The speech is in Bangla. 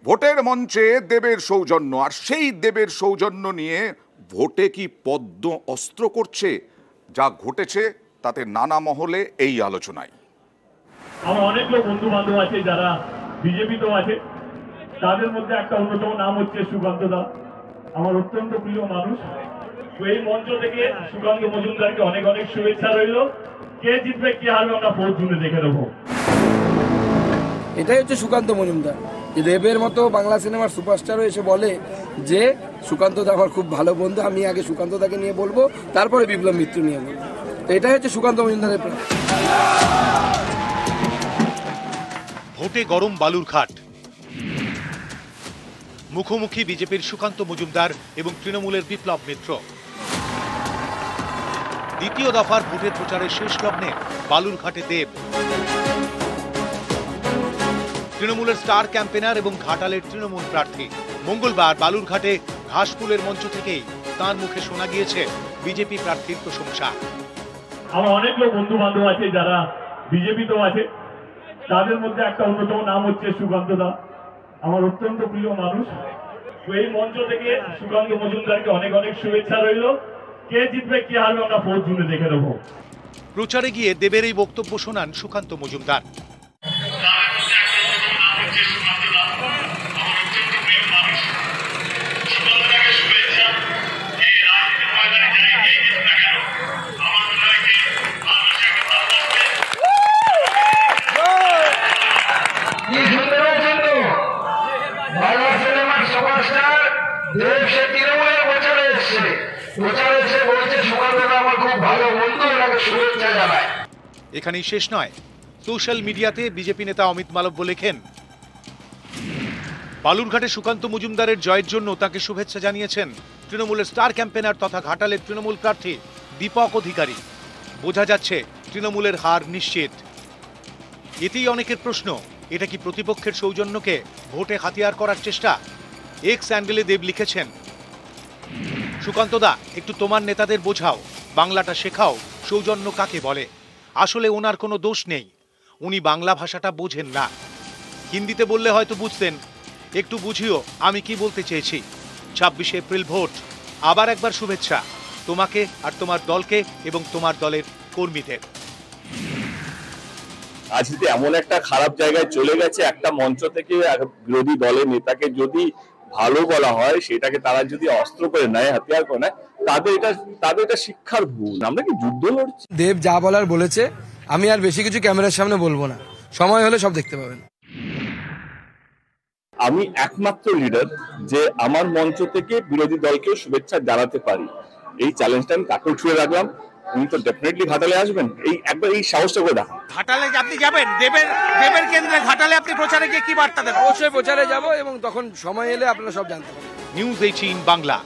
ভোটের মঞ্চে দেবের সৌজন্য, আর সেই দেবের সৌজন্য নিয়ে ভোটে কি পদ্ম অস্ত্র করছে? যা ঘটেছে তাতে নানা মহলে এই আলোচনায়। আমার অনেক লোক বন্ধু বান্ধব আছে যারা বিজেপিতেও আছে, তাদের মধ্যে একটা অন্যতম নাম হচ্ছে সুকান্ত দা, আমার অত্যন্ত প্রিয় মানুষ। তো এই মঞ্চ থেকে সুকান্ত মজুমদারকে অনেক অনেক শুভেচ্ছা রইল। কে জিতবে কে হারবে আমরা 4 জুনে দেখে নেবো। এটাই হচ্ছে সুকান্ত মজুমদার, যে দেবের মতো বাংলা সিনেমার সুপারস্টারও এসে বলে যে সুকান্ত দা আমার খুব ভালো বন্ধু, আমি আগে সুকান্ত দাকে নিয়ে বলবো, তারপরে বিপ্লব মিত্র নিয়ে বলবো। তো এটাই হচ্ছে সুকান্ত মজুমদারের প্রাণ। ভোটে গরম বালুরঘাট, মুখোমুখি বিজেপির সুকান্ত মজুমদার এবং তৃণমূলের বিপ্লব মিত্র। দ্বিতীয় দফার ভোটের প্রচারের শেষ লগ্নে বালুরঘাটে দেব। তৃণমূলের স্টার ক্যাম্পেনার এবং ঘাটালের তৃণমূল প্রার্থী। মঙ্গলবার বালুরঘাটে ঘাসফুলের মঞ্চ থেকেই তাঁর মুখে শোনা গিয়েছে বিজেপি প্রার্থীর প্রশংসা। আমার অনেক লোক বন্ধু বান্ধব আছে যারা বিজেপিতেও আছে, তাদের মধ্যে একটা অন্যতম নাম হচ্ছে সুকান্ত দা, আমার অত্যন্ত প্রিয় মানুষ। তো এই মঞ্চ থেকে সুকান্ত মজুমদারকে অনেক অনেক শুভেচ্ছা রইল। কে জিতবে কে হারবে আমরা 4 জুনে দেখে নেবো। প্রচারে গিয়ে দেবের এই বক্তব্য শোনান সুকান্ত মজুমদার। এখানেই শেষ নয়, সোশ্যাল মিডিয়াতে বিজেপি নেতা অমিত মালব্য লেখেন, বালুরঘাটে সুকান্ত মজুমদারের জয়ের জন্য তাকে শুভেচ্ছা জানিয়েছেন তৃণমূলের স্টার ক্যাম্পেনার তথা ঘাটালের তৃণমূল প্রার্থী দীপক অধিকারী। বোঝা যাচ্ছে তৃণমূলের হার নিশ্চিত। এতেই অনেকের প্রশ্ন, এটা কি প্রতিপক্ষের সৌজন্যকে ভোটে হাতিয়ার করার চেষ্টা? এক্স অ্যাঙ্গেলে দেব লিখেছেন, সুকান্ত দা, একটু তোমার নেতাদের বোঝাও, বাংলাটা শেখাও, সৌজন্য কাকে বলে। আসলে ওনার কোনো দোষ নেই, উনি বাংলা ভাষাটা বোঝেন না। হিন্দিতে বললে হয়তো বুঝতেন, একটু বুঝিও আমি কি বলতে চেয়েছি। 26 এপ্রিল ভোট, আবার একবার শুভেচ্ছা তোমাকে আর তোমার দলকে এবং তোমার দলের কর্মীদের। আজ যদি এমন একটা খারাপ জায়গায় চলে গেছে, একটা মঞ্চ থেকে বিরোধী দলের নেতাকে যদি ভালো বলা হয়, সেটাকে তারা যদি অস্ত্র করে নেয়, হাতিয়ার করে নেয়, তাদের এটা শিক্ষার ভুল। আমরা কি যুদ্ধ লড়ছি? দেব যা বলার বলেছে, আমি আর বেশি কিছু ক্যামেরার সামনে বলবো না, সময় হলে সব দেখতে পাবেন। আমি একমাত্র লিডার যে আমার মঞ্চ থেকে বিরোধী দলকেও শুভেচ্ছা জানাতে পারি। এই চ্যালেঞ্জটা আমি তাকেও ছুঁয়ে রাখলাম। উনি তো ডেফিনেটলি ঘাটালে আসবেন, একবার এই সাহসটা করে দেখান। ঘাটালে আপনি যাবেন, দেবের কেন্দ্রে ঘাটালে আপনি প্রচারে গিয়ে কি বার্তা দেবেন? অবশ্যই প্রচারে যাব এবং তখন সময় এলে আপনারা সব জানতে পারবেন। নিউজ 18 বাংলা।